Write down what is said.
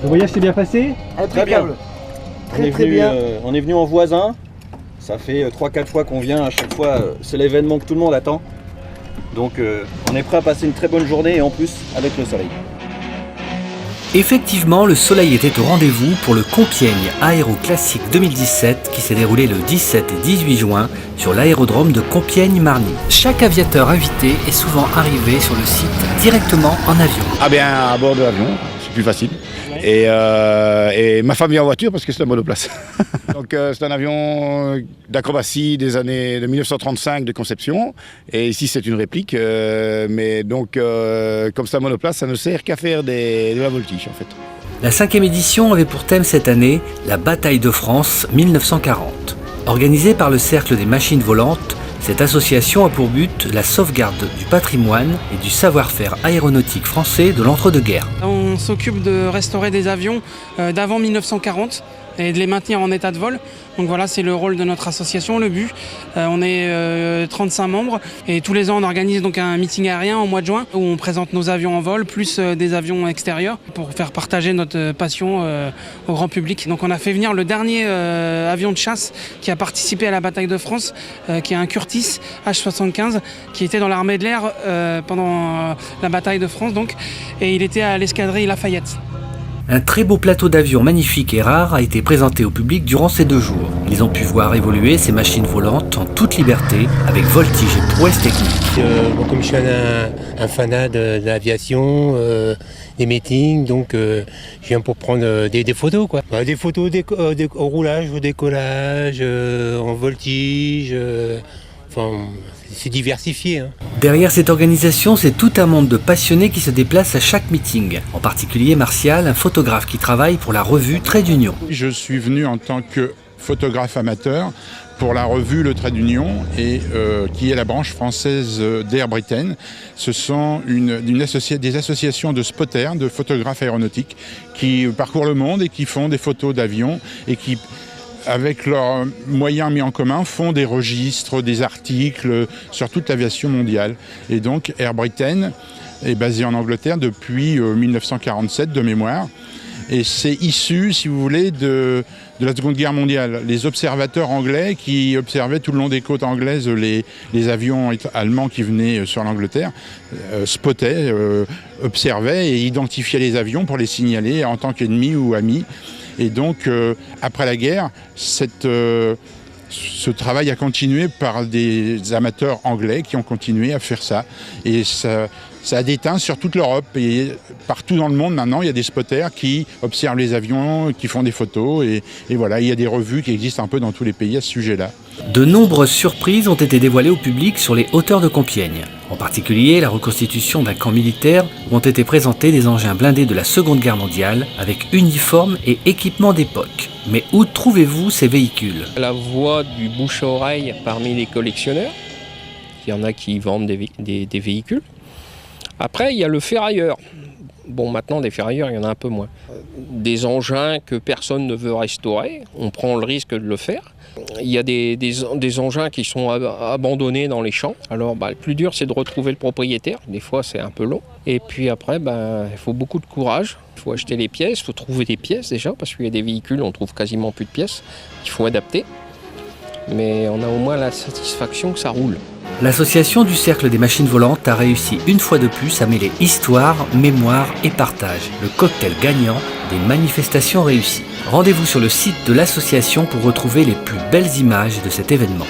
Le voyage s'est bien passé? Impeccable. Très bien. On est venu en voisin. Ça fait 3-4 fois qu'on vient. À chaque fois, c'est l'événement que tout le monde attend. Donc on est prêt à passer une très bonne journée et en plus avec le soleil. Effectivement, le soleil était au rendez-vous pour le Compiègne Aéro Classique 2017 qui s'est déroulé le 17 et 18 juin sur l'aérodrome de Compiègne-Marny. Chaque aviateur invité est souvent arrivé sur le site directement en avion. Ah bien, à bord de l'avion, c'est plus facile. Et ma femme vient en voiture parce que c'est un monoplace. Donc c'est un avion d'acrobatie des années de 1935 de conception. Et ici c'est une réplique. Mais donc comme c'est un monoplace, ça ne sert qu'à faire de la voltige en fait. La 5e édition avait pour thème cette année la bataille de France 1940. Organisée par le Cercle des Machines Volantes, cette association a pour but la sauvegarde du patrimoine et du savoir-faire aéronautique français de l'entre-deux-guerres. On s'occupe de restaurer des avions d'avant 1940 et de les maintenir en état de vol. Donc voilà, c'est le rôle de notre association, le but. On est 35 membres et tous les ans on organise donc un meeting aérien au mois de juin où on présente nos avions en vol plus des avions extérieurs pour faire partager notre passion au grand public. Donc on a fait venir le dernier avion de chasse qui a participé à la bataille de France, qui est un Curtiss H-75 qui était dans l'armée de l'air pendant la bataille de France donc, et il était à l'escadrille Lafayette. Un très beau plateau d'avions magnifique et rare a été présenté au public durant ces 2 jours. Ils ont pu voir évoluer ces machines volantes en toute liberté, avec voltige et prouesse technique. Comme je suis un fanat de l'aviation, des meetings, donc je viens pour prendre des photos, quoi. Des photos au roulage, au décollage, en voltige, c'est diversifié. Derrière cette organisation, c'est tout un monde de passionnés qui se déplacent à chaque meeting. En particulier Martial, un photographe qui travaille pour la revue Trait d'Union. Je suis venu en tant que photographe amateur pour la revue Le Trait d'Union, et qui est la branche française d'Air Britain. Ce sont des associations de spotters, de photographes aéronautiques, qui parcourent le monde et qui font des photos d'avions et qui, avec leurs moyens mis en commun, font des registres, des articles sur toute l'aviation mondiale. Et donc Air Britain est basé en Angleterre depuis 1947 de mémoire. Et c'est issu, si vous voulez, de la Seconde Guerre mondiale. Les observateurs anglais qui observaient tout le long des côtes anglaises les avions allemands qui venaient sur l'Angleterre, spottaient, observaient et identifiaient les avions pour les signaler en tant qu'ennemis ou amis. Et donc, après la guerre, ce travail a continué par des amateurs anglais qui ont continué à faire ça. Et ça a déteint sur toute l'Europe. Et partout dans le monde, maintenant, il y a des spotters qui observent les avions, qui font des photos. Et voilà, il y a des revues qui existent un peu dans tous les pays à ce sujet-là. De nombreuses surprises ont été dévoilées au public sur les hauteurs de Compiègne. En particulier, la reconstitution d'un camp militaire où ont été présentés des engins blindés de la Seconde Guerre mondiale avec uniformes et équipements d'époque. Mais où trouvez-vous ces véhicules? La voie du bouche à oreille parmi les collectionneurs. Il y en a qui vendent des véhicules. Après, il y a le ferrailleur. Bon, maintenant, des ferrailleurs, il y en a un peu moins. Des engins que personne ne veut restaurer, on prend le risque de le faire. Il y a des engins qui sont abandonnés dans les champs. Alors, le plus dur, c'est de retrouver le propriétaire. Des fois, c'est un peu long. Et puis après, il faut beaucoup de courage. Il faut acheter les pièces, il faut trouver des pièces déjà, parce qu'il y a des véhicules, on trouve quasiment plus de pièces. Il faut adapter. Mais on a au moins la satisfaction que ça roule. L'association du Cercle des Machines Volantes a réussi une fois de plus à mêler histoire, mémoire et partage, le cocktail gagnant des manifestations réussies. Rendez-vous sur le site de l'association pour retrouver les plus belles images de cet événement.